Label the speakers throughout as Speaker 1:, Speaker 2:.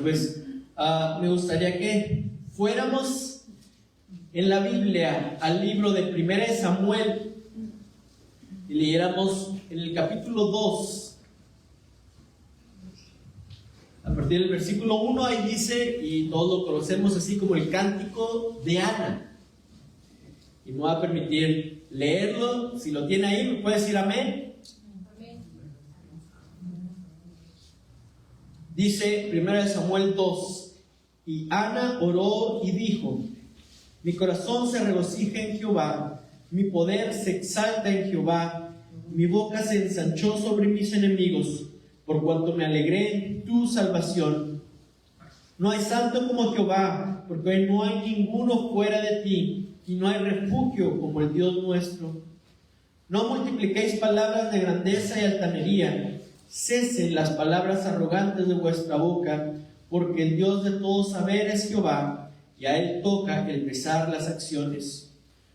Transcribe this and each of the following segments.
Speaker 1: Pues me gustaría que fuéramos en la Biblia al libro de 1 Samuel y leyéramos en el capítulo 2, a partir del versículo 1. Ahí dice, y todos lo conocemos así como el cántico de Ana, y me voy a permitir leerlo. Si lo tiene ahí, ¿me puede decir amén? Dice 1 Samuel 2: y Ana oró y dijo: mi corazón se regocija en Jehová, mi poder se exalta en Jehová, mi boca se ensanchó sobre mis enemigos, por cuanto me alegré en tu salvación. No hay santo como Jehová, porque no hay ninguno fuera de ti, y no hay refugio como el Dios nuestro. No multipliquéis palabras de grandeza y altanería. Cesen las palabras arrogantes de vuestra boca, porque el Dios de todo saber es Jehová, y a él toca el pesar las acciones.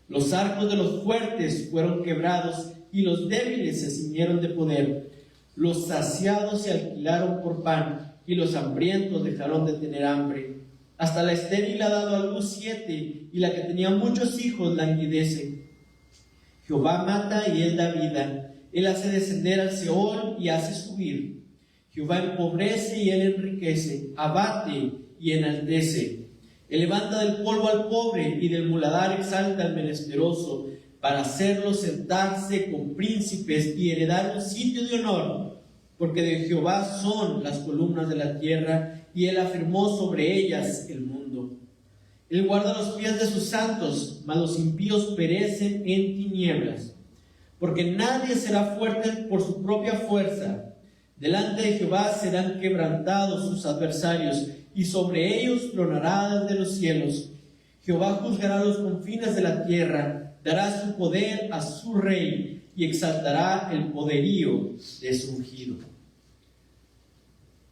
Speaker 1: Los arcos de los fuertes fueron quebrados, y los débiles se ciñeron de poder. Los saciados se alquilaron por pan, y los hambrientos dejaron de tener hambre. Hasta la estéril ha dado a luz 7, y la que tenía muchos hijos languidece. Jehová mata y él da vida. Él hace descender al Seol y hace subir. Jehová empobrece y él enriquece, abate y enaltece. Él levanta del polvo al pobre y del muladar exalta al menesteroso, para hacerlo sentarse con príncipes y heredar un sitio de honor. Porque de Jehová son las columnas de la tierra, y él afirmó sobre ellas el mundo. Él guarda los pies de sus santos, mas los impíos perecen en tinieblas. Porque nadie será fuerte por su propia fuerza. Delante de Jehová serán quebrantados sus adversarios, y sobre ellos tronará desde los cielos. Jehová juzgará los confines de la tierra, dará su poder a su rey, y exaltará el poderío de su ungido.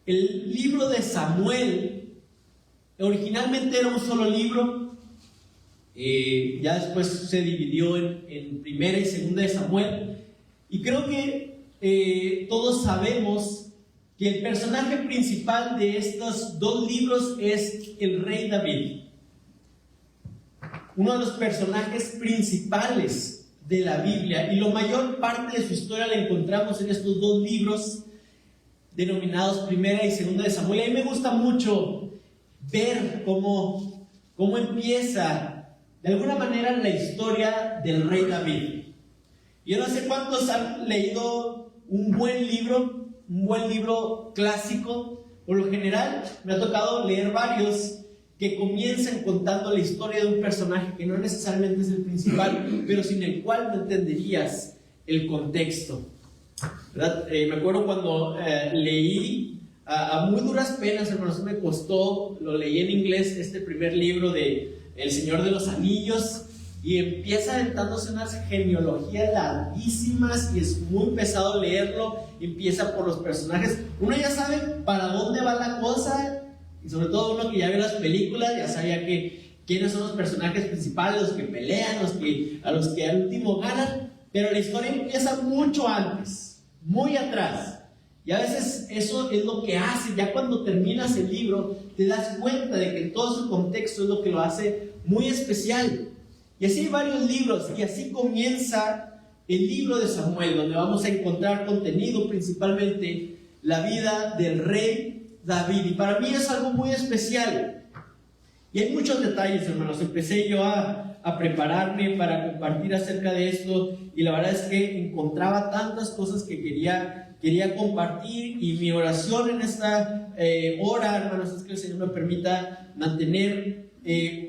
Speaker 1: El libro de Samuel originalmente era un solo libro. Ya después se dividió en primera y segunda de Samuel, y creo que todos sabemos que el personaje principal de estos dos libros es el rey David, uno de los personajes principales de la Biblia, y la mayor parte de su historia la encontramos en estos dos libros denominados primera y segunda de Samuel. A mí me gusta mucho ver cómo empieza de alguna manera la historia del rey David. Yo no sé cuántos han leído un buen libro clásico. Por lo general me ha tocado leer varios que comienzan contando la historia de un personaje que no necesariamente es el principal, pero sin el cual no entenderías el contexto, ¿verdad? Me acuerdo cuando leí a muy duras penas, hermanos, me costó, lo leí en inglés, este primer libro de El Señor de los Anillos, y empieza aventándose unas genealogías larguísimas y es muy pesado leerlo. Empieza por los personajes, uno ya sabe para dónde va la cosa, y sobre todo uno que ya vio las películas ya sabía quiénes son los personajes principales, los que pelean, a los que al último ganan, pero la historia empieza mucho antes, muy atrás. Y a veces eso es lo que hace, ya cuando terminas el libro, te das cuenta de que todo su contexto es lo que lo hace muy especial. Y así hay varios libros, y así comienza el libro de Samuel, donde vamos a encontrar contenido, principalmente la vida del rey David. Y para mí es algo muy especial. Y hay muchos detalles, hermanos. Empecé yo a prepararme para compartir acerca de esto, y la verdad es que encontraba tantas cosas que quería compartir, y mi oración en esta hora, hermanos, es que el Señor me permita mantener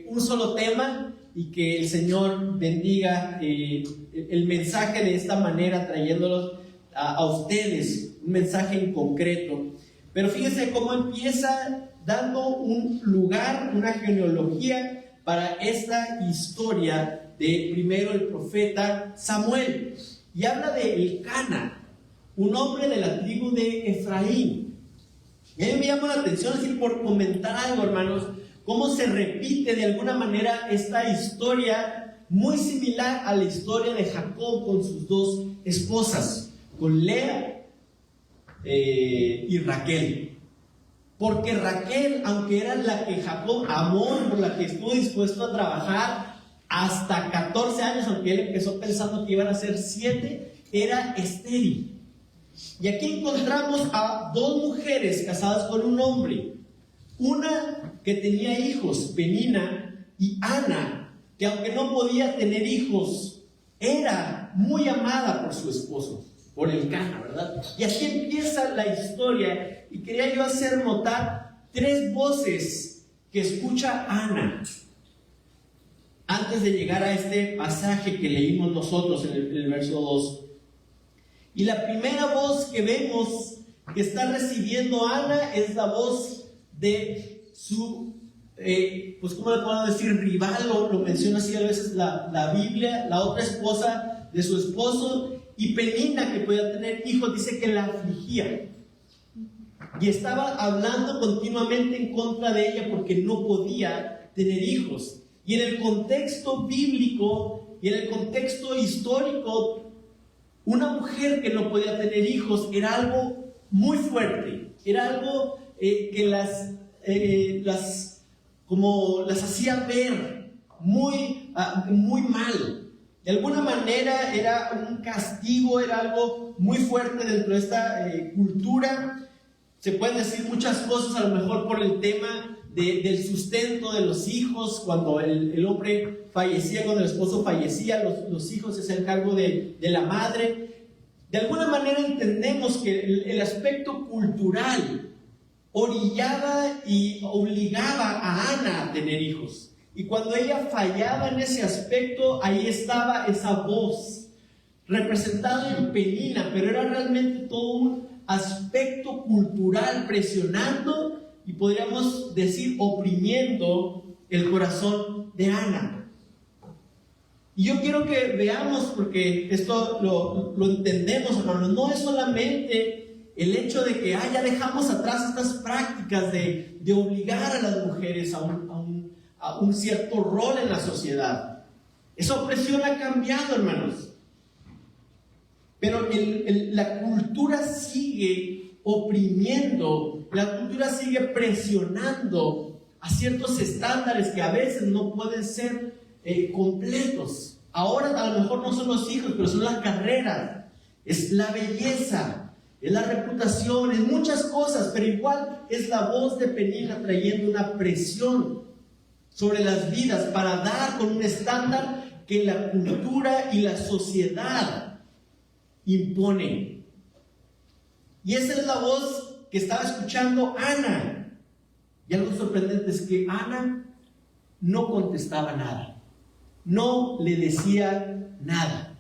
Speaker 1: un solo tema, y que el Señor bendiga el mensaje de esta manera, trayéndolos a ustedes, un mensaje en concreto. Pero fíjense cómo empieza dando un lugar, una genealogía para esta historia de primero el profeta Samuel, y habla de Elcana, un hombre de la tribu de Efraín. Y a mí me llama la atención, así por comentar algo, hermanos, cómo se repite de alguna manera esta historia muy similar a la historia de Jacob con sus dos esposas, con Lea y Raquel. porque Raquel, aunque era la que Jacob amó, por la que estuvo dispuesto a trabajar hasta 14 años, aunque él empezó pensando que iban a ser 7, era estéril. Y aquí encontramos a dos mujeres casadas con un hombre. Una que tenía hijos, Penina, y Ana, que aunque no podía tener hijos, era muy amada por su esposo, por Elcana, ¿verdad? Y así empieza la historia, y quería yo hacer notar 3 voces que escucha Ana antes de llegar a este pasaje que leímos nosotros en el verso 2. Y la primera voz que vemos que está recibiendo Ana es la voz de su, pues ¿cómo le podemos decir? Rival, lo menciona así a veces la Biblia, la otra esposa de su esposo. Y Penina, que podía tener hijos, dice que la afligía. Y estaba hablando continuamente en contra de ella porque no podía tener hijos. Y en el contexto bíblico y en el contexto histórico, una mujer que no podía tener hijos era algo muy fuerte, era algo que las hacía ver muy mal. De alguna manera era un castigo, era algo muy fuerte dentro de esta cultura. Se pueden decir muchas cosas, a lo mejor por el tema del sustento de los hijos. Cuando el hombre fallecía, cuando el esposo fallecía, los hijos se hacían cargo de la madre. De alguna manera entendemos que el aspecto cultural orillaba y obligaba a Ana a tener hijos. Y cuando ella fallaba en ese aspecto, ahí estaba esa voz representada en Penina, pero era realmente todo un aspecto cultural presionando y podríamos decir oprimiendo el corazón de Ana. Y yo quiero que veamos, porque esto lo entendemos, hermanos, no es solamente el hecho de que ya dejamos atrás estas prácticas de obligar a las mujeres a un cierto rol en la sociedad. Esa opresión ha cambiado, hermanos. Pero la cultura sigue oprimiendo, la cultura sigue presionando a ciertos estándares que a veces no pueden ser completos. Ahora a lo mejor no son los hijos, pero son las carreras, es la belleza, es la reputación, es muchas cosas, pero igual es la voz de Penina trayendo una presión sobre las vidas para dar con un estándar que la cultura y la sociedad imponen. Y esa es la voz que estaba escuchando Ana. Y algo sorprendente es que Ana no contestaba nada, no le decía nada.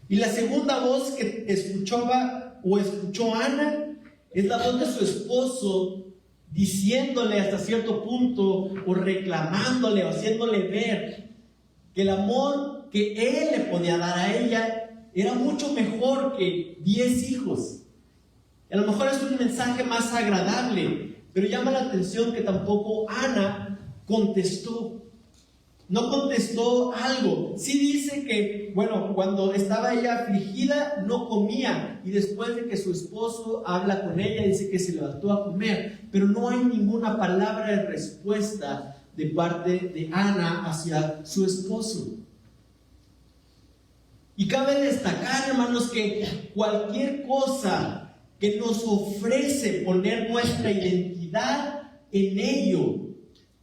Speaker 1: Y la segunda voz que escuchó Ana es la voz de su esposo, diciéndole hasta cierto punto, o reclamándole, o haciéndole ver que el amor que él le podía dar a ella era mucho mejor que 10 hijos. A lo mejor es un mensaje más agradable, pero llama la atención que tampoco Ana contestó. No contestó algo. Sí dice que, cuando estaba ella afligida, no comía. Y después de que su esposo habla con ella, dice que se levantó a comer. Pero no hay ninguna palabra de respuesta de parte de Ana hacia su esposo. Y cabe destacar, hermanos, que cualquier cosa que nos ofrece poner nuestra identidad en ello,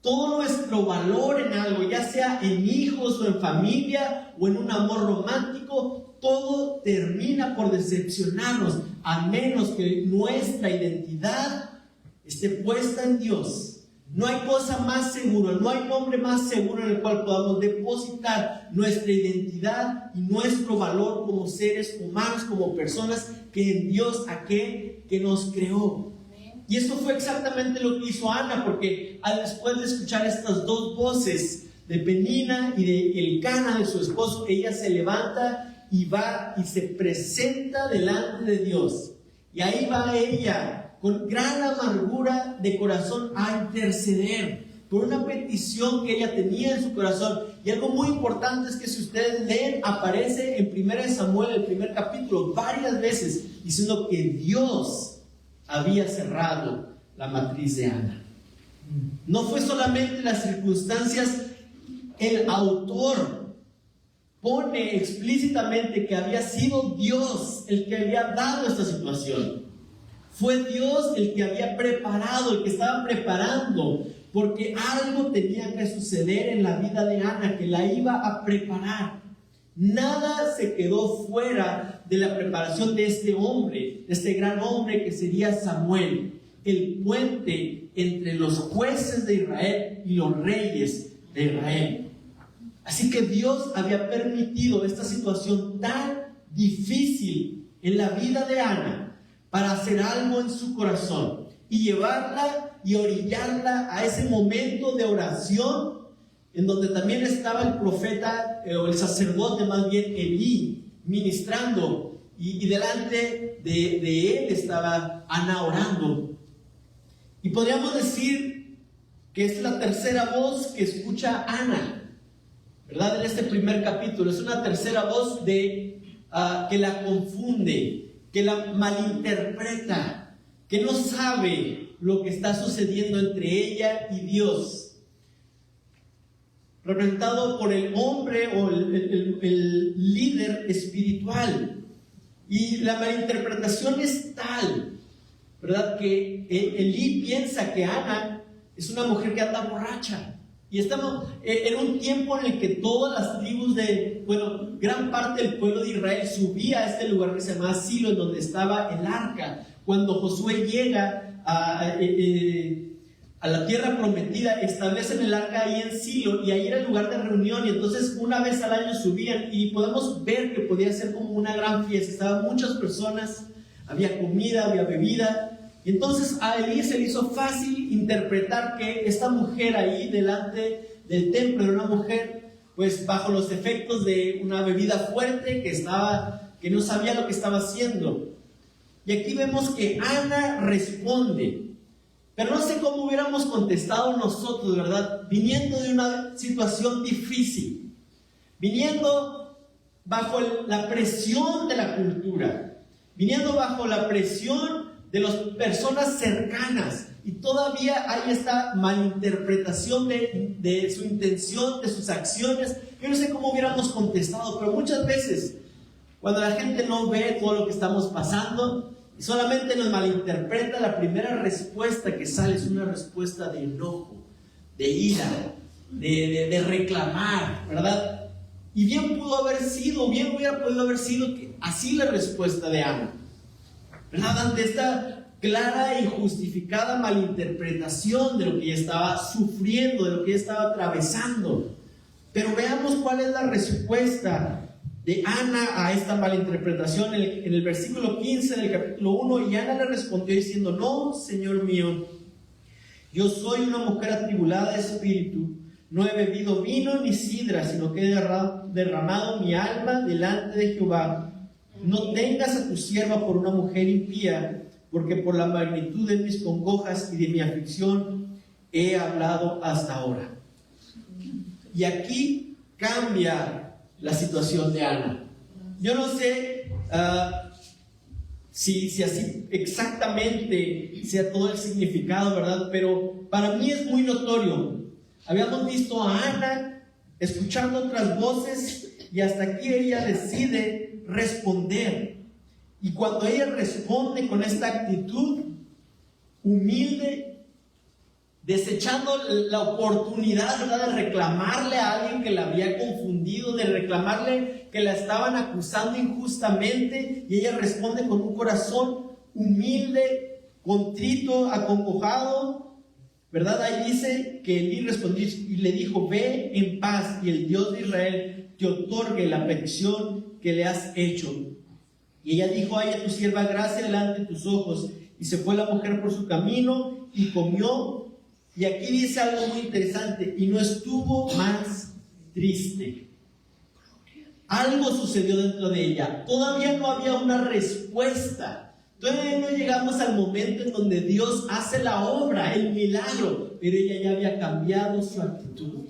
Speaker 1: todo nuestro valor en algo, ya sea en hijos o en familia o en un amor romántico, todo termina por decepcionarnos, a menos que nuestra identidad esté puesta en Dios. No hay cosa más segura, no hay nombre más seguro en el cual podamos depositar nuestra identidad y nuestro valor como seres humanos, como personas, que en Dios, aquel que nos creó. Y esto fue exactamente lo que hizo Ana, porque después de escuchar estas dos voces de Penina y de Elcana, de su esposo, ella se levanta y va y se presenta delante de Dios. Y ahí va ella con gran amargura de corazón a interceder por una petición que ella tenía en su corazón. Y algo muy importante es que si ustedes leen, aparece en 1 Samuel, el primer capítulo, varias veces, diciendo que Dios había cerrado la matriz de Ana. No fue solamente las circunstancias, el autor pone explícitamente que había sido Dios el que había dado esta situación. Fue Dios el que había preparado, el que estaba preparando, porque algo tenía que suceder en la vida de Ana, que la iba a preparar. Nada se quedó fuera de la preparación de este hombre, de este gran hombre que sería Samuel, el puente entre los jueces de Israel y los reyes de Israel. Así que Dios había permitido esta situación tan difícil en la vida de Ana para hacer algo en su corazón y llevarla y orillarla a ese momento de oración en donde también estaba el profeta o el sacerdote, más bien Elí, ministrando, y delante de él estaba Ana orando. Y podríamos decir que es la tercera voz que escucha Ana, ¿verdad? En este primer capítulo es una tercera voz que la confunde, que la malinterpreta, que no sabe lo que está sucediendo entre ella y Dios, representado por el hombre o el líder espiritual. Y la malinterpretación es tal, ¿verdad?, que Elí piensa que Ana es una mujer que anda borracha. Y estamos en un tiempo en el que todas las tribus gran parte del pueblo de Israel subía a este lugar que se llamaba Silo, en donde estaba el arca. Cuando Josué llega a la tierra prometida, establecen el arca ahí en Silo, y ahí era el lugar de reunión, y entonces una vez al año subían, y podemos ver que podía ser como una gran fiesta. Estaban muchas personas, había comida, había bebida. Y entonces a Elí se le hizo fácil interpretar que esta mujer ahí delante del templo era una mujer pues bajo los efectos de una bebida fuerte, que no sabía lo que estaba haciendo. Y aquí vemos que Ana responde, pero no sé cómo hubiéramos contestado nosotros, ¿verdad? Viniendo de una situación difícil, viniendo bajo la presión de la cultura, viniendo bajo la presión de las personas cercanas, y todavía hay esta malinterpretación de su intención, de sus acciones. Yo no sé cómo hubiéramos contestado, pero muchas veces cuando la gente no ve todo lo que estamos pasando y solamente nos malinterpreta, la primera respuesta que sale es una respuesta de enojo, de ira, de reclamar, ¿verdad? Y bien hubiera podido haber sido que así la respuesta de Ana, ¿verdad? Ante esta clara y justificada malinterpretación de lo que ella estaba sufriendo, de lo que ella estaba atravesando. Pero veamos cuál es la respuesta de Ana a esta malinterpretación en el versículo 15 del capítulo 1. Y Ana le respondió diciendo: no, Señor mío, yo soy una mujer atribulada de espíritu, no he bebido vino ni sidra, sino que he derramado mi alma delante de Jehová. No tengas a tu sierva por una mujer impía, porque por la magnitud de mis congojas y de mi aflicción he hablado hasta ahora. Y aquí cambia la situación de Ana. Yo no sé si así exactamente sea todo el significado, ¿verdad? Pero para mí es muy notorio. Habíamos visto a Ana escuchando otras voces, y hasta aquí ella decide responder. Y cuando ella responde con esta actitud humilde, desechando la oportunidad, ¿verdad?, de reclamarle a alguien que la había confundido, de reclamarle que la estaban acusando injustamente, y ella responde con un corazón humilde, contrito, acongojado, ¿verdad? Ahí dice que Elí respondió y le dijo: ve en paz, y el Dios de Israel te otorgue la petición que le has hecho. Y ella dijo: haya tu sierva gracia delante de tus ojos. Y se fue la mujer por su camino y comió. Y aquí dice algo muy interesante: y no estuvo más triste. Algo sucedió dentro de ella. Todavía no había una respuesta. Todavía no llegamos al momento en donde Dios hace la obra, el milagro. Pero ella ya había cambiado su actitud.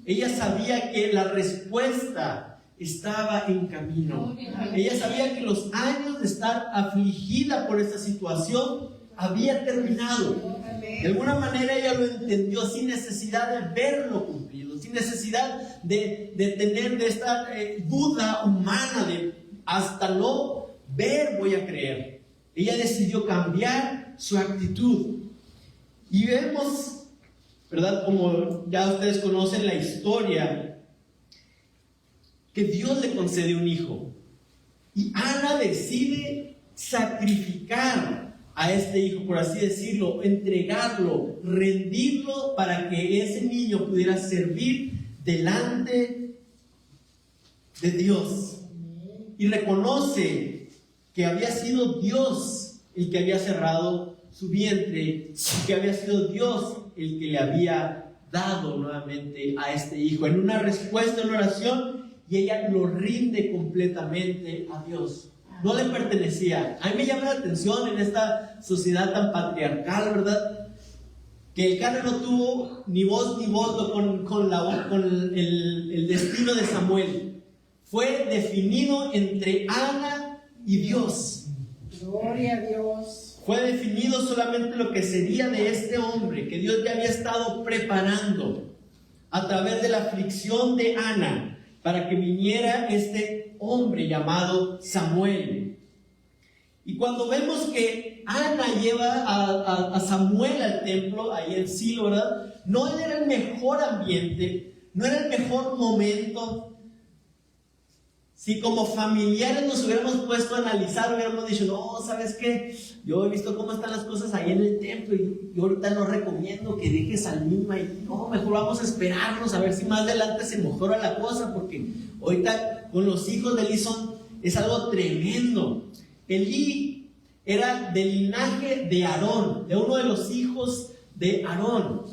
Speaker 1: Ella sabía que la respuesta estaba en camino. Ella sabía que los años de estar afligida por esta situación había terminado. De alguna manera ella lo entendió sin necesidad de verlo cumplido, sin necesidad de tener de esta duda humana de hasta no ver voy a creer. Ella decidió cambiar su actitud. Y vemos, ¿verdad? Como ya ustedes conocen la historia, que Dios le concede un hijo. Y Ana decide sacrificar a este hijo, por así decirlo, entregarlo, rendirlo para que ese niño pudiera servir delante de Dios. Y reconoce que había sido Dios el que había cerrado su vientre y que había sido Dios el que le había dado nuevamente a este hijo en una respuesta, en una oración, y ella lo rinde completamente a Dios. No le pertenecía. A mí me llama la atención en esta sociedad tan patriarcal, ¿verdad? Que el Cana no tuvo ni voz ni voto con el destino de Samuel. Fue definido entre Ana y Dios.
Speaker 2: Gloria a Dios.
Speaker 1: Fue definido solamente lo que sería de este hombre, que Dios ya había estado preparando a través de la aflicción de Ana, para que viniera este hombre llamado Samuel. Y cuando vemos que Ana lleva a Samuel al templo, ahí en Silo, ¿verdad? No era el mejor ambiente, no era el mejor momento. Si como familiares nos hubiéramos puesto a analizar, hubiéramos dicho, no, ¿sabes qué? Yo he visto cómo están las cosas ahí en el templo y ahorita no recomiendo que dejes al niño ahí. No, mejor vamos a esperarnos a ver si más adelante se mejora la cosa, porque ahorita con los hijos de Elí es algo tremendo. Elí era del linaje de Aarón, de uno de los hijos de Aarón.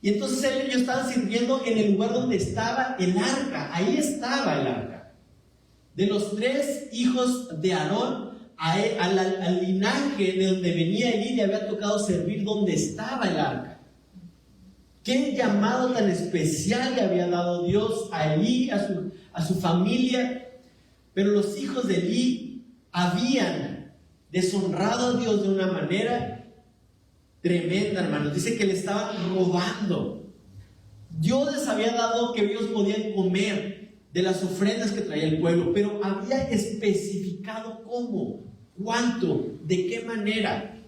Speaker 1: Y entonces ellos estaban sirviendo en el lugar donde estaba el arca. Ahí estaba el arca. De los 3 hijos de Aarón, al linaje de donde venía Elí le había tocado servir donde estaba el arca. Qué llamado tan especial le había dado Dios a Elí, a su familia. Pero los hijos de Elí habían deshonrado a Dios de una manera tremenda, hermanos. Dice que le estaban robando. Dios les había dado que ellos podían comer de las ofrendas que traía el pueblo, pero había especificado cómo, cuánto, de qué manera.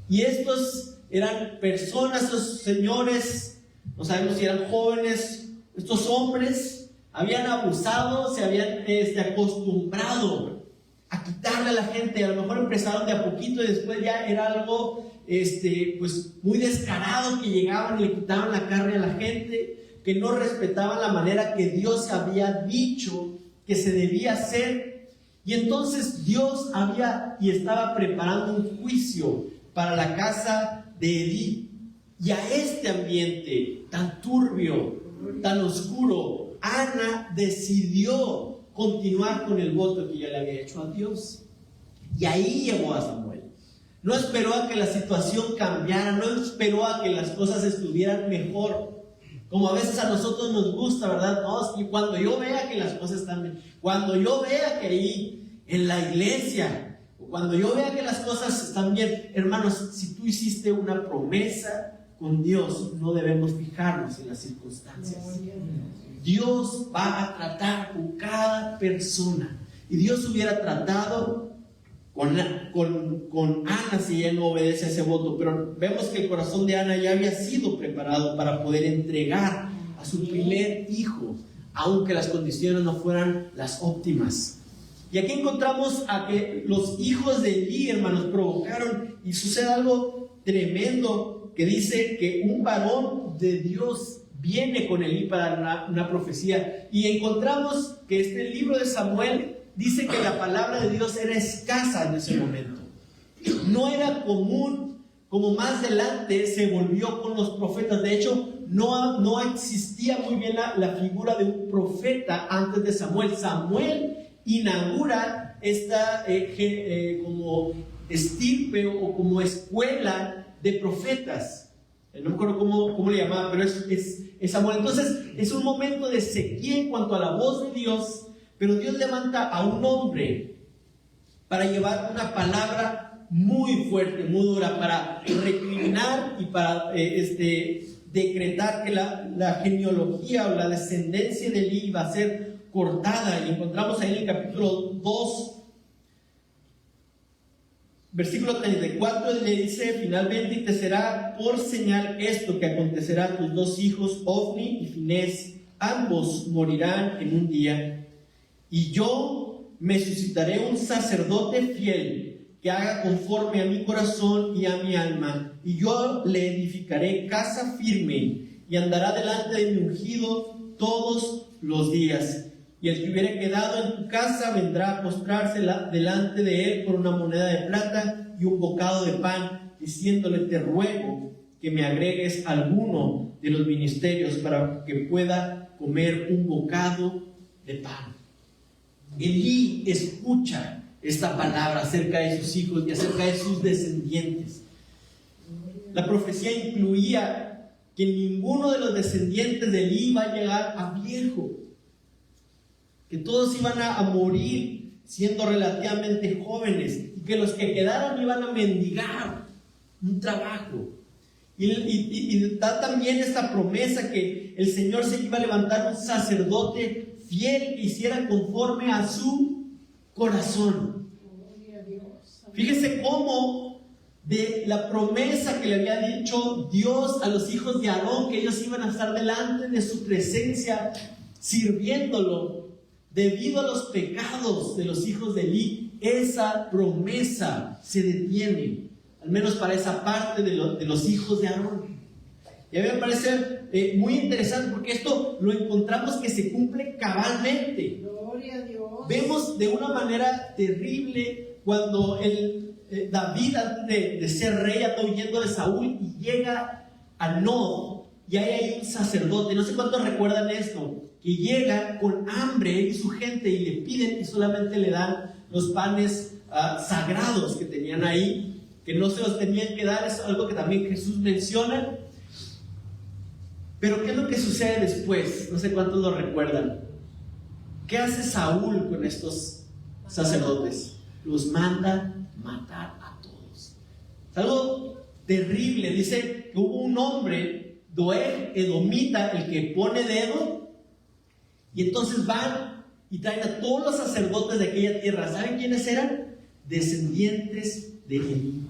Speaker 1: Y estos eran personas, estos señores, no sabemos si eran jóvenes, estos hombres habían abusado, se habían acostumbrado a quitarle a la gente. A lo mejor empezaron de a poquito y después ya era algo pues muy descarado, que llegaban y le quitaban la carne a la gente, que no respetaban la manera que Dios había dicho que se debía hacer. Y entonces Dios estaba preparando un juicio para la casa de Elí. Y a este ambiente tan turbio, tan oscuro, Ana decidió continuar con el voto que ya le había hecho a Dios. Y ahí llevó a Samuel. No esperó a que la situación cambiara, no esperó a que las cosas estuvieran mejor, como a veces a nosotros nos gusta, ¿verdad? No, y cuando yo vea que las cosas están bien, cuando yo vea que ahí en la iglesia, cuando yo vea que las cosas están bien, hermanos, si tú hiciste una promesa con Dios, no debemos fijarnos en las circunstancias. Dios va a tratar con cada persona. Y Dios hubiera tratado con Ana si ella no obedece a ese voto, pero vemos que el corazón de Ana ya había sido preparado para poder entregar a su primer hijo, aunque las condiciones no fueran las óptimas. Y aquí encontramos a que los hijos de Elí, hermanos, provocaron, y sucede algo tremendo, que dice que un varón de Dios viene con Elí para dar una profecía. Y encontramos que este libro de Samuel dice que la palabra de Dios era escasa en ese momento. No era común, como más adelante se volvió con los profetas. De hecho, no existía muy bien la figura de un profeta antes de Samuel. Samuel inaugura esta como estirpe o como escuela de profetas. No me acuerdo cómo le llamaban, pero es Samuel. Entonces, es un momento de sequía en cuanto a la voz de Dios. Pero Dios levanta a un hombre para llevar una palabra muy fuerte, muy dura para recriminar y para decretar que la genealogía o la descendencia de Elí iba a ser cortada. Y encontramos ahí en el capítulo 2, versículo 34, le dice finalmente: y te será por señal esto que acontecerá a tus dos hijos, Ofni y Finés, ambos morirán en un día, y yo me suscitaré un sacerdote fiel que haga conforme a mi corazón y a mi alma, y yo le edificaré casa firme, y andará delante de mi ungido todos los días. Y el que hubiere quedado en tu casa vendrá a postrarse delante de él por una moneda de plata y un bocado de pan, diciéndole: te ruego que me agregues alguno de los ministerios para que pueda comer un bocado de pan. Elí escucha esta palabra acerca de sus hijos y acerca de sus descendientes. La profecía incluía que ninguno de los descendientes de Elí iba a llegar a viejo, que todos iban a morir siendo relativamente jóvenes, y que los que quedaron iban a mendigar un trabajo. Y da también esta promesa que el Señor se iba a levantar un sacerdote fiel que hiciera conforme a su corazón. Fíjese cómo de la promesa que le había dicho Dios a los hijos de Aarón, que ellos iban a estar delante de su presencia sirviéndolo, debido a los pecados de los hijos de Elí, esa promesa se detiene, al menos para esa parte de los hijos de Aarón. Y a mí me parece muy interesante, porque esto lo encontramos que se cumple cabalmente.
Speaker 2: Gloria a Dios.
Speaker 1: Vemos de una manera terrible cuando David, antes de ser rey, anda huyendo de Saúl y llega a Nob, y hay ahí un sacerdote. No sé cuántos recuerdan esto, que llega con hambre y su gente, y le piden, y solamente le dan los panes sagrados que tenían ahí, que no se los tenían que dar. Es algo que también Jesús menciona. Pero ¿qué es lo que sucede después? No sé cuántos lo recuerdan. ¿Qué hace Saúl con estos sacerdotes? Los manda matar a todos. Es algo terrible. Dice que hubo un hombre, Doeg, edomita, el que pone dedo, y entonces van y traen a todos los sacerdotes de aquella tierra. ¿Saben quiénes eran? Descendientes de Elí.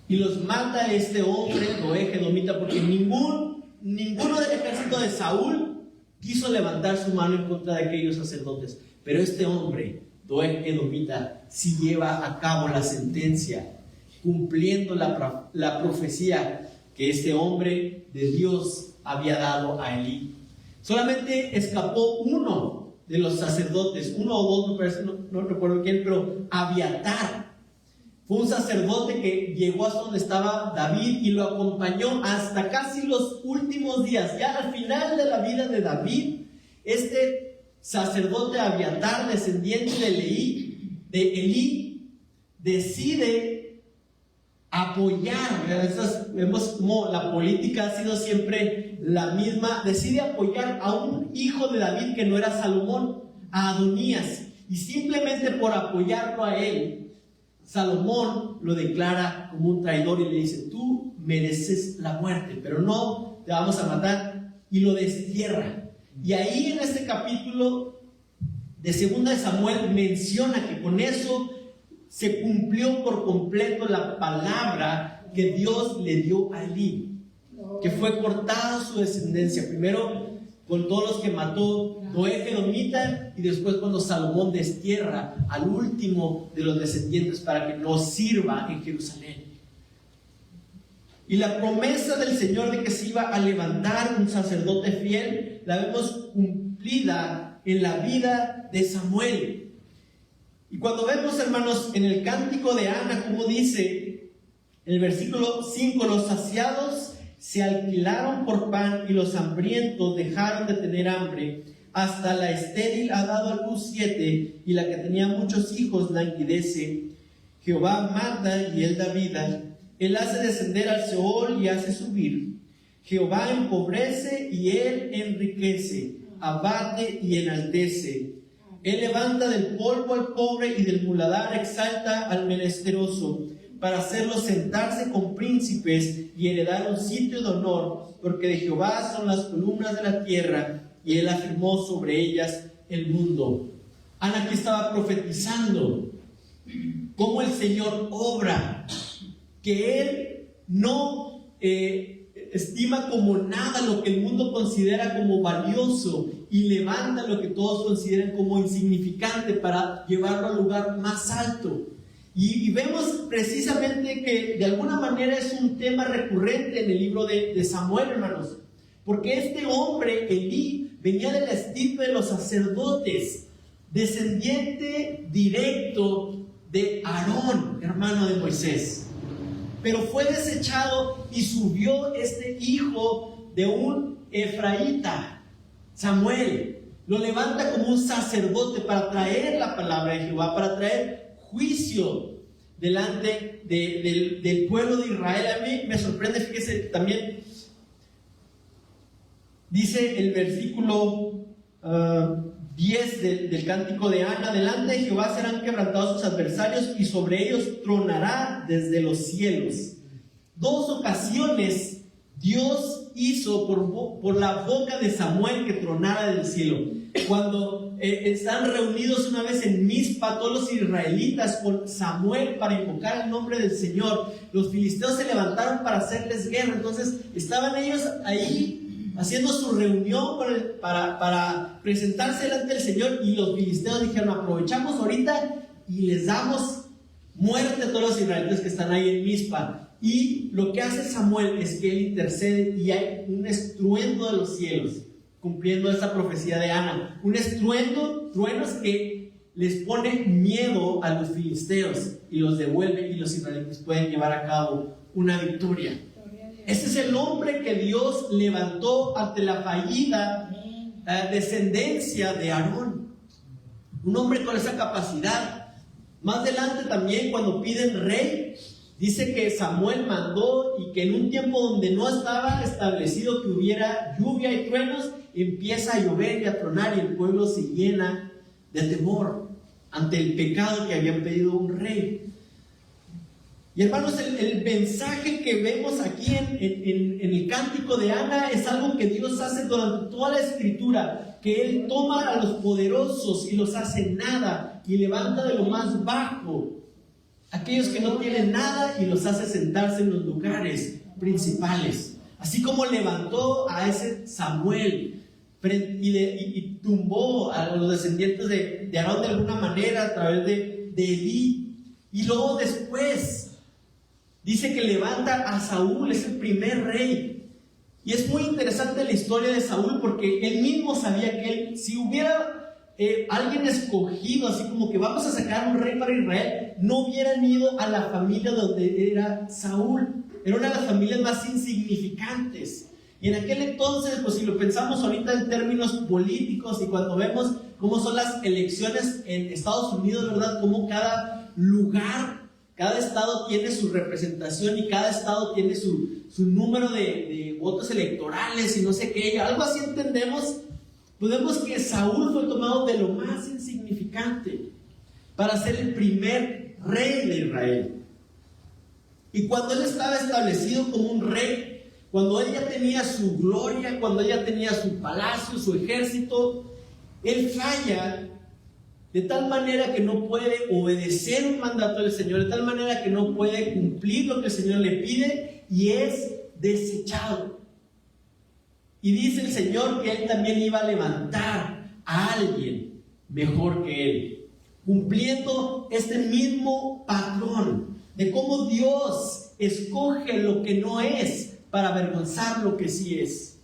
Speaker 1: Y los mata este hombre, Doeg, edomita, porque ninguno del ejército de Saúl quiso levantar su mano en contra de aquellos sacerdotes. Pero este hombre, Doeg, edomita, sí lleva a cabo la sentencia, cumpliendo la profecía que este hombre de Dios había dado a Elí. Solamente escapó uno de los sacerdotes, uno o dos, no recuerdo quién, pero Abiatar. Fue un sacerdote que llegó hasta donde estaba David y lo acompañó hasta casi los últimos días. Ya al final de la vida de David, este sacerdote Abiatar, descendiente de Elí, decide apoyar. Vemos como la política ha sido siempre la misma. Decide apoyar a un hijo de David que no era Salomón, a Adonías, y simplemente por apoyarlo a él, Salomón lo declara como un traidor y le dice: tú mereces la muerte, pero no te vamos a matar, y lo destierra. Y ahí en este capítulo de 2 de Samuel menciona que con eso se cumplió por completo la palabra que Dios le dio a Elí, que fue cortada su descendencia, primero con todos los que mató Doeg, edomita, y después cuando Salomón destierra al último de los descendientes para que no sirva en Jerusalén. Y la promesa del Señor de que se iba a levantar un sacerdote fiel la vemos cumplida en la vida de Samuel. Y cuando vemos, hermanos, en el cántico de Ana, como dice en el versículo 5: los saciados se alquilaron por pan y los hambrientos dejaron de tener hambre. Hasta la estéril ha dado a luz 7, y la que tenía muchos hijos languidece. Jehová mata y él da vida. Él hace descender al Seol y hace subir. Jehová empobrece y él enriquece. Abate y enaltece. Él levanta del polvo al pobre y del muladar exalta al menesteroso, para hacerlos sentarse con príncipes y heredar un sitio de honor, porque de Jehová son las columnas de la tierra, y Él afirmó sobre ellas el mundo. Ana aquí estaba profetizando cómo el Señor obra, que Él no estima como nada lo que el mundo considera como valioso y levanta lo que todos consideran como insignificante para llevarlo al lugar más alto. Y vemos precisamente que de alguna manera es un tema recurrente en el libro de Samuel, hermanos, porque este hombre, Elí, venía de la estirpe de los sacerdotes, descendiente directo de Aarón, hermano de Moisés. Pero fue desechado y subió este hijo de un efraíta, Samuel. Lo levanta como un sacerdote para traer la palabra de Jehová, para traer juicio delante del pueblo de Israel. A mí me sorprende, fíjese, también dice el versículo 10 del cántico de Ana: delante de Jehová serán quebrantados sus adversarios y sobre ellos tronará desde los cielos. Dos ocasiones Dios hizo por la boca de Samuel que tronara del cielo. Cuando están reunidos una vez en Mizpa todos los israelitas con Samuel para invocar el nombre del Señor, los filisteos se levantaron para hacerles guerra. Entonces estaban ellos ahí haciendo su reunión para presentarse delante del Señor, y los filisteos dijeron: aprovechamos ahorita y les damos muerte a todos los israelitas que están ahí en Mizpa. Y lo que hace Samuel es que él intercede y hay un estruendo de los cielos, cumpliendo esa profecía de Ana. Un estruendo, truenos que les pone miedo a los filisteos y los devuelve, y los israelitas pueden llevar a cabo una victoria. Ese es el hombre que Dios levantó ante la fallida descendencia de Aarón. Un hombre con esa capacidad. Más adelante también, cuando piden rey, dice que Samuel mandó, y que en un tiempo donde no estaba establecido que hubiera lluvia y truenos, empieza a llover y a tronar, y el pueblo se llena de temor ante el pecado que habían pedido un rey. Y hermanos, el mensaje que vemos aquí en el cántico de Ana es algo que Dios hace durante toda la escritura, que Él toma a los poderosos y los hace nada, y levanta de lo más bajo aquellos que no tienen nada y los hace sentarse en los lugares principales. Así como levantó a ese Samuel y tumbó a los descendientes de Aarón de alguna manera a través de Elí. Y luego después dice que levanta a Saúl, es el primer rey. Y es muy interesante la historia de Saúl, porque él mismo sabía que si hubiera alguien escogido, así como que vamos a sacar un rey para Israel, no hubieran ido a la familia donde era Saúl. Era una de las familias más insignificantes. Y en aquel entonces, pues si lo pensamos ahorita en términos políticos, y cuando vemos cómo son las elecciones en Estados Unidos, ¿verdad? Cómo cada lugar, cada estado tiene su representación, y cada estado tiene su número de votos electorales y no sé qué. Algo así entendemos. Podemos que Saúl fue tomado de lo más insignificante para ser el primer rey de Israel. Y cuando él estaba establecido como un rey, cuando él ya tenía su gloria, cuando él ya tenía su palacio, su ejército, él falla de tal manera que no puede obedecer un mandato del Señor, de tal manera que no puede cumplir lo que el Señor le pide, y es desechado. Y dice el Señor que Él también iba a levantar a alguien mejor que Él, cumpliendo este mismo patrón de cómo Dios escoge lo que no es para avergonzar lo que sí es.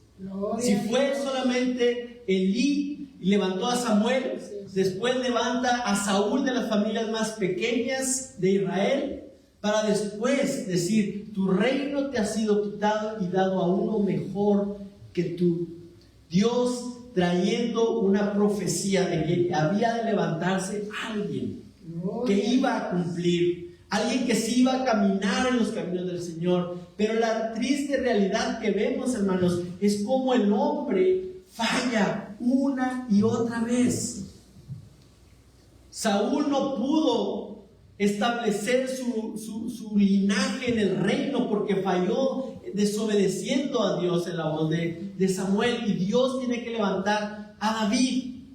Speaker 1: Si fue solamente Elí y levantó a Samuel, después levanta a Saúl de las familias más pequeñas de Israel, para después decir: tu reino te ha sido quitado y dado a uno mejor que tú. Dios trayendo una profecía de que había de levantarse alguien que iba a cumplir, alguien que sí iba a caminar en los caminos del Señor. Pero la triste realidad que vemos, hermanos, es cómo el hombre falla una y otra vez. Saúl no pudo establecer su linaje en el reino porque falló desobedeciendo a Dios en la voz de Samuel, y Dios tiene que levantar a David.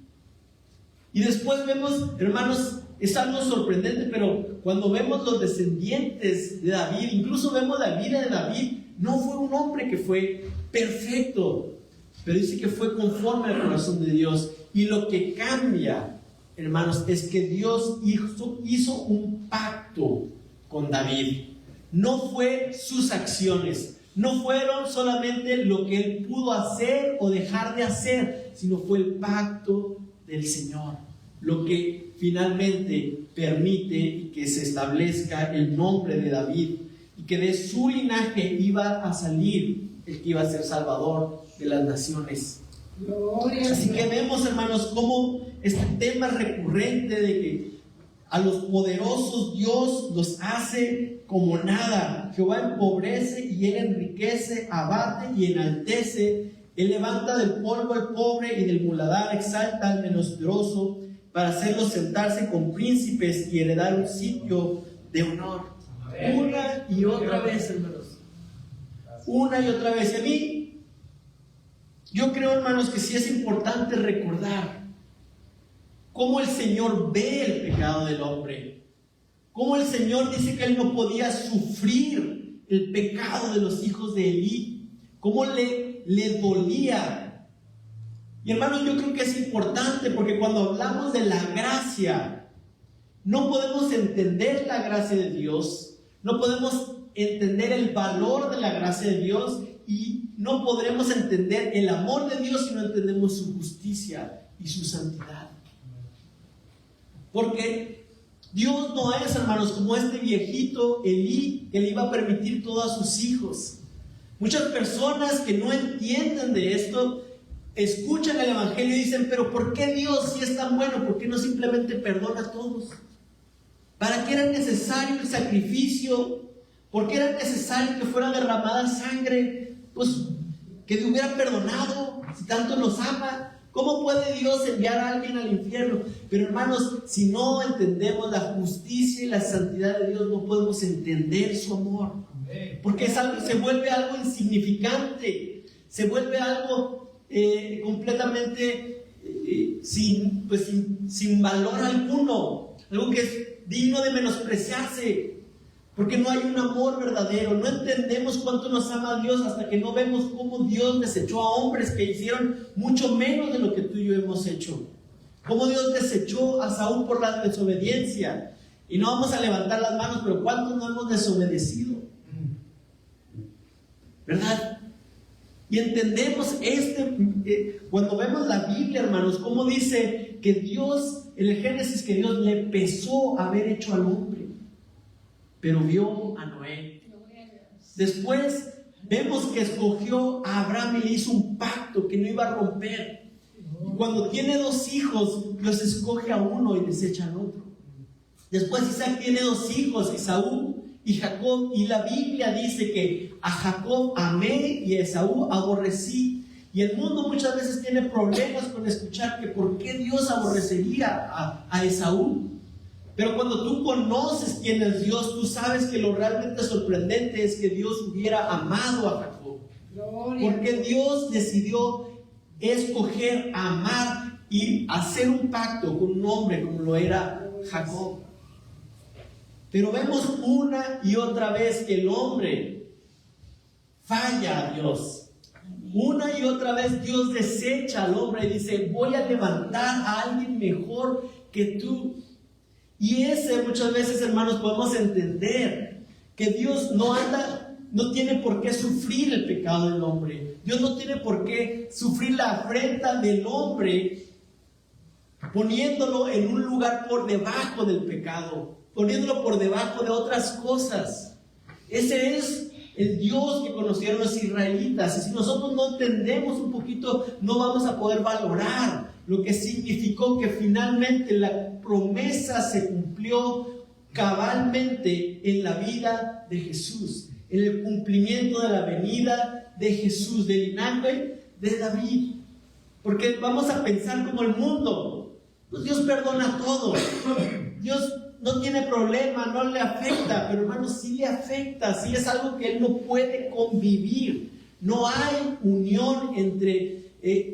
Speaker 1: Y después vemos, hermanos, es algo sorprendente, pero cuando vemos los descendientes de David, incluso vemos la vida de David, no fue un hombre que fue perfecto, pero dice que fue conforme al corazón de Dios. Y lo que cambia, hermanos, es que Dios hizo un pacto con David. No fue sus acciones, no fueron solamente lo que él pudo hacer o dejar de hacer, sino fue el pacto del Señor, lo que finalmente permite que se establezca el nombre de David, y que de su linaje iba a salir el que iba a ser salvador de las naciones. Así que vemos, hermanos, cómo este tema recurrente de que a los poderosos Dios los hace como nada. Jehová empobrece y él enriquece, abate y enaltece. Él levanta del polvo al pobre y del muladar exalta al menesteroso, para hacerlos sentarse con príncipes y heredar un sitio de honor. Una y otra vez, hermanos. Una y otra vez. Y a mí, yo creo, hermanos, que sí es importante recordar cómo el Señor ve el pecado del hombre. Cómo el Señor dice que Él no podía sufrir el pecado de los hijos de Elí. Cómo le dolía. Y hermanos, yo creo que es importante, porque cuando hablamos de la gracia, no podemos entender la gracia de Dios, no podemos entender el valor de la gracia de Dios, y no podremos entender el amor de Dios si no entendemos su justicia y su santidad. Porque Dios no es, hermanos, como este viejito Elí, que le iba a permitir todo a sus hijos. Muchas personas que no entienden de esto escuchan el evangelio y dicen: pero ¿por qué Dios, si es tan bueno, por qué no simplemente perdona a todos? ¿Para qué era necesario el sacrificio? ¿Por qué era necesario que fuera derramada sangre? Pues que le hubiera perdonado, si tanto nos ama. ¿Cómo puede Dios enviar a alguien al infierno? Pero hermanos, si no entendemos la justicia y la santidad de Dios, no podemos entender su amor. Porque es algo, se vuelve algo insignificante, se vuelve algo completamente sin valor alguno, algo que es digno de menospreciarse, porque no hay un amor verdadero. No entendemos cuánto nos ama Dios hasta que no vemos cómo Dios desechó a hombres que hicieron mucho menos de lo que tú y yo hemos hecho. Cómo Dios desechó a Saúl por la desobediencia. Y no vamos a levantar las manos, pero ¿cuántos no hemos desobedecido? ¿Verdad? Y entendemos cuando vemos la Biblia, hermanos, cómo dice que Dios, en el Génesis, que Dios le pesó haber hecho al hombre, pero vio a Noé. Después vemos que escogió a Abraham y le hizo un pacto que no iba a romper. Y cuando tiene 2 hijos, Dios escoge a uno y desecha al otro. Después Isaac tiene 2 hijos, Esaú y Jacob, y la Biblia dice que a Jacob amé y a Esaú aborrecí. Y el mundo muchas veces tiene problemas con escuchar que por qué Dios aborrecería a Esaú. Pero cuando tú conoces quién es Dios, tú sabes que lo realmente sorprendente es que Dios hubiera amado a Jacob. Porque Dios decidió escoger, amar y hacer un pacto con un hombre como lo era Jacob. Pero vemos una y otra vez que el hombre falla a Dios. Una y otra vez Dios desecha al hombre y dice: voy a levantar a alguien mejor que tú. Y muchas veces, hermanos, podemos entender que Dios no tiene por qué sufrir el pecado del hombre. Dios no tiene por qué sufrir la afrenta del hombre, poniéndolo en un lugar por debajo del pecado, poniéndolo por debajo de otras cosas. Ese es el Dios que conocieron los israelitas. Y si nosotros no entendemos un poquito, no vamos a poder valorar lo que significó que finalmente la promesa se cumplió cabalmente en la vida de Jesús, en el cumplimiento de la venida de Jesús, del linaje de David. Porque vamos a pensar como el mundo. Pues Dios perdona todo. Dios no tiene problema, no le afecta, pero hermanos, sí le afecta, sí es algo que Él no puede convivir. No hay unión entre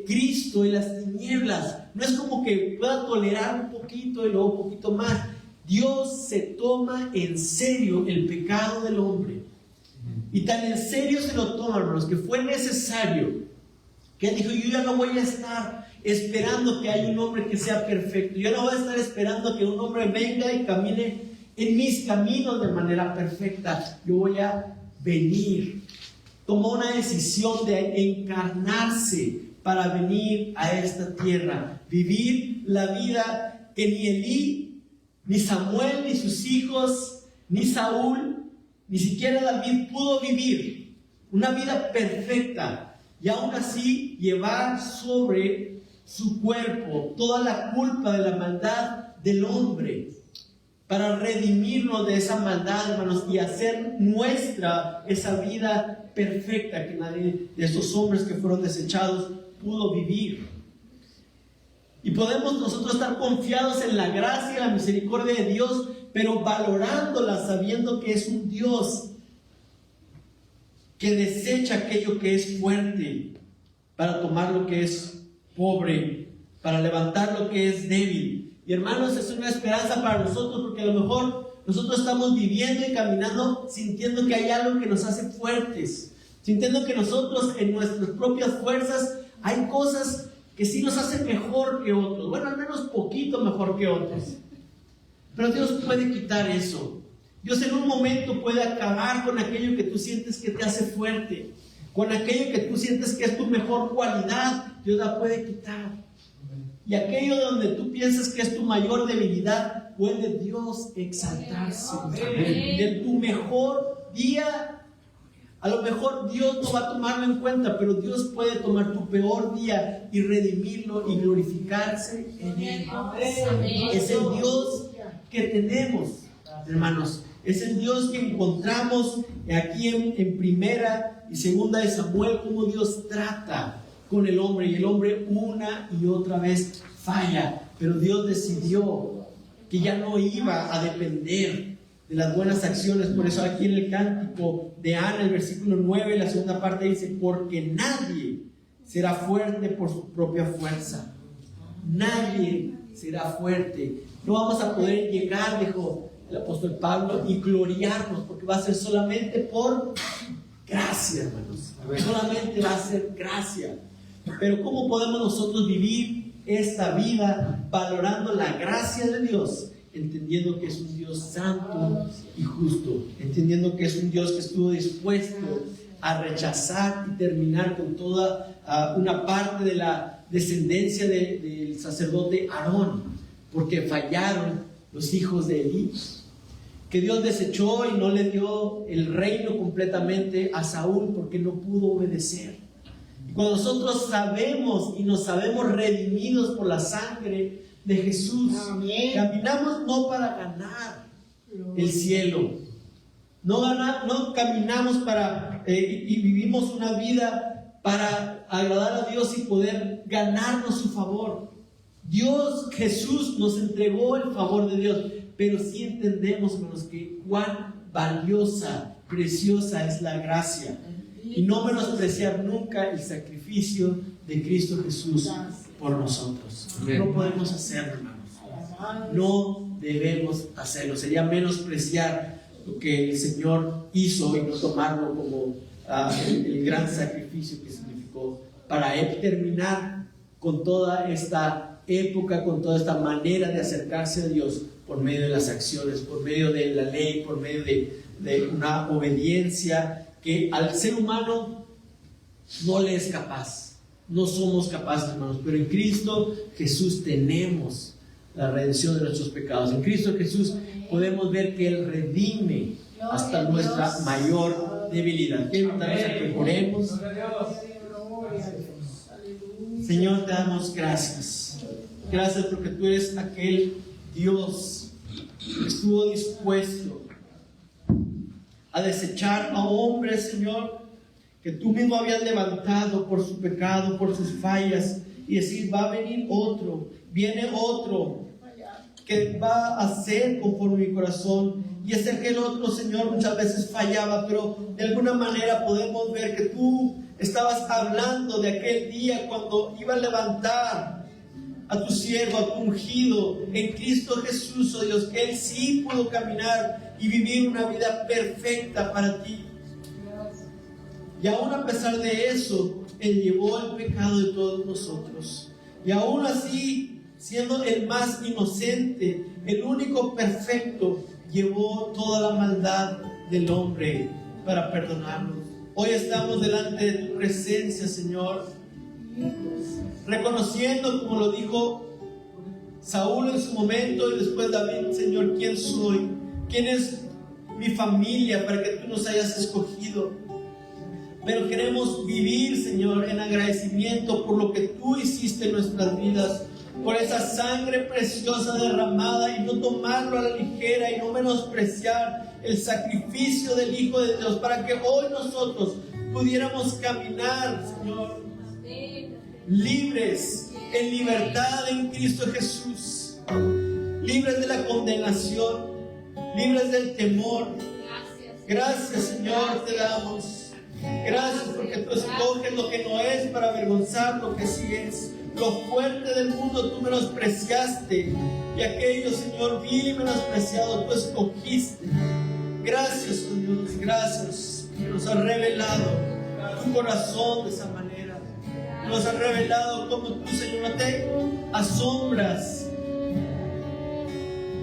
Speaker 1: Cristo y las tinieblas. No es como que pueda tolerar un poquito y luego un poquito más. Dios se toma en serio el pecado del hombre. Y tan en serio se lo toma, hermanos, que fue necesario que Él dijo: yo ya no voy a estar esperando que haya un hombre que sea perfecto. Yo no voy a estar esperando que un hombre venga y camine en mis caminos de manera perfecta. Yo voy a venir. Tomó una decisión de encarnarse para venir a esta tierra, vivir la vida que ni Elí, ni Samuel, ni sus hijos, ni Saúl, ni siquiera David pudo vivir. Una vida perfecta, y aún así llevar sobre su cuerpo toda la culpa de la maldad del hombre, para redimirnos de esa maldad, hermanos, y hacer nuestra esa vida perfecta que nadie de esos hombres que fueron desechados pudo vivir. Y podemos nosotros estar confiados en la gracia y la misericordia de Dios, pero valorándola, sabiendo que es un Dios que desecha aquello que es fuerte para tomar lo que es pobre, para levantar lo que es débil. Y hermanos, es una esperanza para nosotros, porque a lo mejor nosotros estamos viviendo y caminando sintiendo que hay algo que nos hace fuertes, sintiendo que nosotros en nuestras propias fuerzas hay cosas que sí nos hacen mejor que otros, bueno, al menos poquito mejor que otros. Pero Dios puede quitar eso. Dios en un momento puede acabar con aquello que tú sientes que te hace fuerte, con aquello que tú sientes que es tu mejor cualidad. Dios la puede quitar. Y aquello donde tú piensas que es tu mayor debilidad, puede Dios exaltarse. De tu mejor día, a lo mejor Dios no va a tomarlo en cuenta, pero Dios puede tomar tu peor día y redimirlo y glorificarse en él. Es el Dios que tenemos, hermanos. Es el Dios que encontramos aquí en Primera y Segunda de Samuel, cómo Dios trata con el hombre, y el hombre una y otra vez falla, pero Dios decidió que ya no iba a depender de las buenas acciones. Por eso aquí en el cántico de Ana, el versículo 9, la segunda parte dice: porque nadie será fuerte por su propia fuerza. Nadie será fuerte. No vamos a poder llegar, dijo el apóstol Pablo, y gloriarnos, porque va a ser solamente por gracia, hermanos. Solamente va a ser gracia. Pero ¿cómo podemos nosotros vivir esta vida valorando la gracia de Dios? Entendiendo que es un Dios santo y justo, entendiendo que es un Dios que estuvo dispuesto a rechazar y terminar con toda una parte de la descendencia del sacerdote Aarón, porque fallaron los hijos de Elí, que Dios desechó y no le dio el reino completamente a Saúl porque no pudo obedecer. Cuando nosotros sabemos y nos sabemos redimidos por la sangre de Jesús, caminamos no para ganar el cielo, no caminamos para y vivimos una vida para agradar a Dios y poder ganarnos su favor. Dios, Jesús, nos entregó el favor de Dios, pero sí entendemos, hermanos, que cuán valiosa, preciosa es la gracia. Y no menospreciar nunca el sacrificio de Cristo Jesús por nosotros. No podemos hacerlo, hermanos. No debemos hacerlo. Sería menospreciar lo que el Señor hizo y no tomarlo como el gran sacrificio que significó para Él terminar con toda esta época, con toda esta manera de acercarse a Dios por medio de las acciones, por medio de la ley, por medio de una obediencia que al ser humano no le es capaz. No somos capaces, hermanos, pero en Cristo Jesús tenemos la redención de nuestros pecados. En Cristo Jesús podemos ver que Él redime hasta nuestra mayor debilidad. Quiero invitarnos a que oremos. Señor, te damos gracias. Gracias porque tú eres aquel Dios que estuvo dispuesto a desechar a hombres, Señor, que tú mismo habías levantado por su pecado, por sus fallas, y decir, va a venir otro, viene otro que va a hacer conforme mi corazón. Y es el que el otro, Señor, muchas veces fallaba, pero de alguna manera podemos ver que tú estabas hablando de aquel día cuando iba a levantar a tu siervo, a tu ungido en Cristo Jesús, oh Dios, que Él sí pudo caminar y vivir una vida perfecta para ti. Y aún a pesar de eso, Él llevó el pecado de todos nosotros. Y aún así, siendo el más inocente, el único perfecto, llevó toda la maldad del hombre para perdonarnos. Hoy estamos delante de tu presencia, Señor, reconociendo, como lo dijo Saúl en su momento y después David, Señor, quién soy, quién es mi familia para que tú nos hayas escogido. Pero queremos vivir, Señor, en agradecimiento por lo que tú hiciste en nuestras vidas, por esa sangre preciosa derramada, y no tomarlo a la ligera y no menospreciar el sacrificio del Hijo de Dios, para que hoy nosotros pudiéramos caminar, Señor, libres, en libertad en Cristo Jesús, libres de la condenación, libres del temor. Gracias, Señor, te damos. Gracias porque tú escoges lo que no es para avergonzar lo que sí es. Lo fuerte del mundo tú menospreciaste, y aquello, Señor, vil y menospreciado tú escogiste. Gracias, oh Dios, gracias, que nos has revelado tu corazón de esa manera. Nos has revelado cómo tú, Señor, no te asombras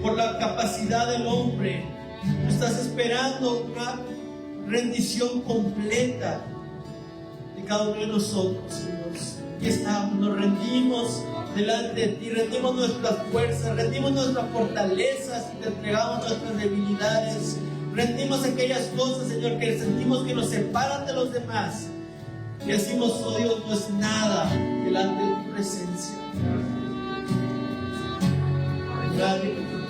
Speaker 1: por la capacidad del hombre. Tú estás esperando una rendición completa de cada uno de nosotros, Señor. Y estamos, nos rendimos delante de ti, rendimos nuestras fuerzas, rendimos nuestras fortalezas y te entregamos nuestras debilidades, rendimos aquellas cosas, Señor, que sentimos que nos separan de los demás, y decimos, oh Dios, no es nada delante de tu presencia. Gracias por tu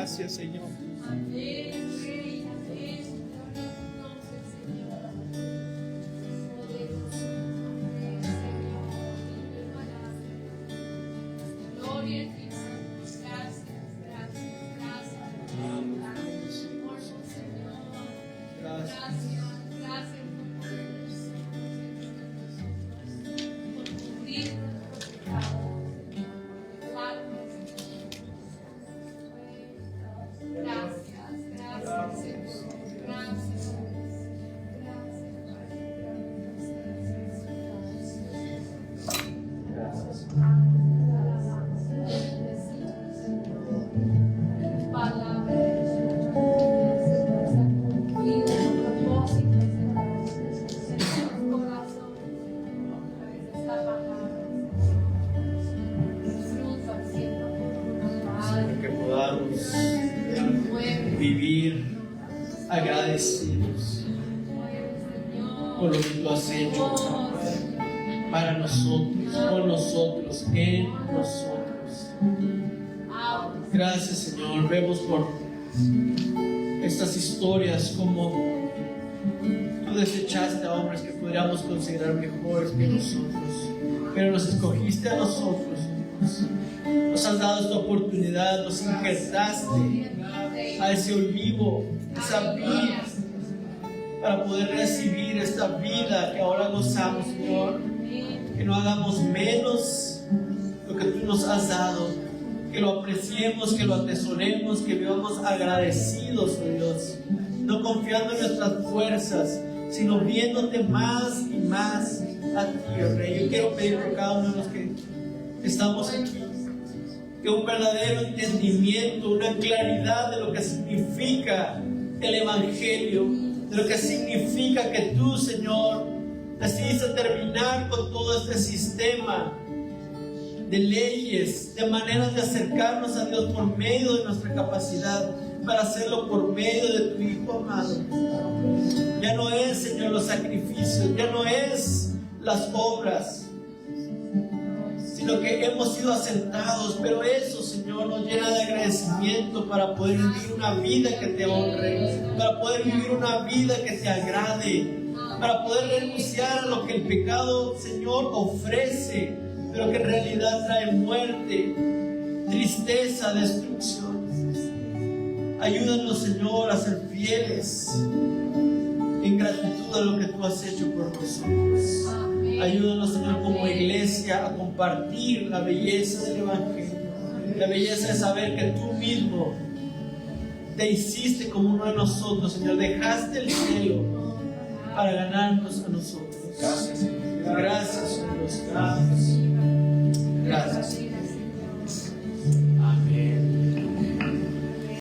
Speaker 1: Gracias, Señor. agradecidos por lo que tú has hecho para nosotros, por nosotros, en nosotros. Gracias, Señor. Vemos por estas historias como tú desechaste a hombres que podríamos considerar mejores que nosotros, pero nos escogiste a nosotros. Nos has dado esta oportunidad, nos injertaste a ese olivo, esa vida, para poder recibir esta vida que ahora gozamos, Señor. Que no hagamos menos lo que tú nos has dado, que lo apreciemos, que lo atesoremos, que vivamos agradecidos, oh Dios, no confiando en nuestras fuerzas, sino viéndote más y más a ti, oh Rey. Yo quiero pedir por cada uno de los que estamos aquí, que un verdadero entendimiento, una claridad de lo que significa el Evangelio, de lo que significa que tú, Señor, decidiste terminar con todo este sistema de leyes, de maneras de acercarnos a Dios por medio de nuestra capacidad, para hacerlo por medio de tu Hijo amado. Ya no es, Señor, los sacrificios, ya no es las obras, sino que hemos sido asentados, pero eso, Señor, nos llena de agradecimiento para poder vivir una vida que te honre, para poder vivir una vida que te agrade, para poder renunciar a lo que el pecado, Señor, ofrece, pero que en realidad trae muerte, tristeza, destrucción. Ayúdanos, Señor, a ser fieles en gratitud a lo que tú has hecho por nosotros. Ayúdanos, Señor, como iglesia a compartir la belleza del Evangelio, la belleza de saber que tú mismo te hiciste como uno de nosotros, Señor. Dejaste el cielo para ganarnos a nosotros. Gracias, Dios. Gracias.